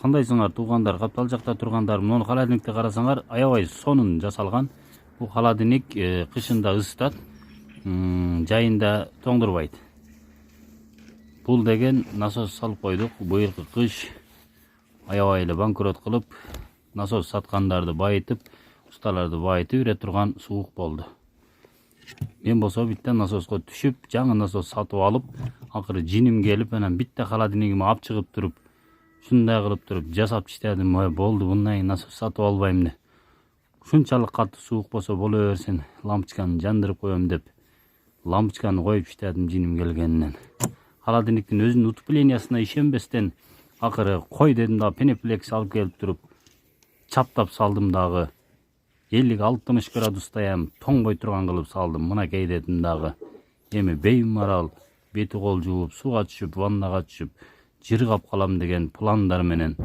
кандайсыңар туугандар, каптал жакта тургандар? Муну холодильникте карасаңар, аябай сонун жасалган. Бул холодильник кышында ысытат, жайында тоңдурбайт. Бул деген насос салып койдук. Быйылкы кыш аябай эле банкрот кылып, насос саткандарды байытып, ustaларды байытып ире турган суук болду. Мен болсо биттен насоско түшүп, жаңы насос сатып алып, акыры жиним келип, анан битте холодильнигими алып чыгып туруп, ушундай кылып туруп жасап иштедим. Болду, мындай насос сатып албайм деп. Ушунчалык катуу суук болсо боло берсин, лампочканы жандырып коем деп, лампочканы коюп иштедим жиним келгенинен. Холодильниктин өзүнүн утеплениясына ишенбестен, акыры кой дедим дагы, пенеплекс алып келип туруп, чаптап салдым дагы. 50-60 градустаям тоңбой турган кылып салдым. Мынакей дедим дагы. Эми беймарал бети кол жууп, сууга түшүп, ваннага түшүп, жыргап калам деген пландар менен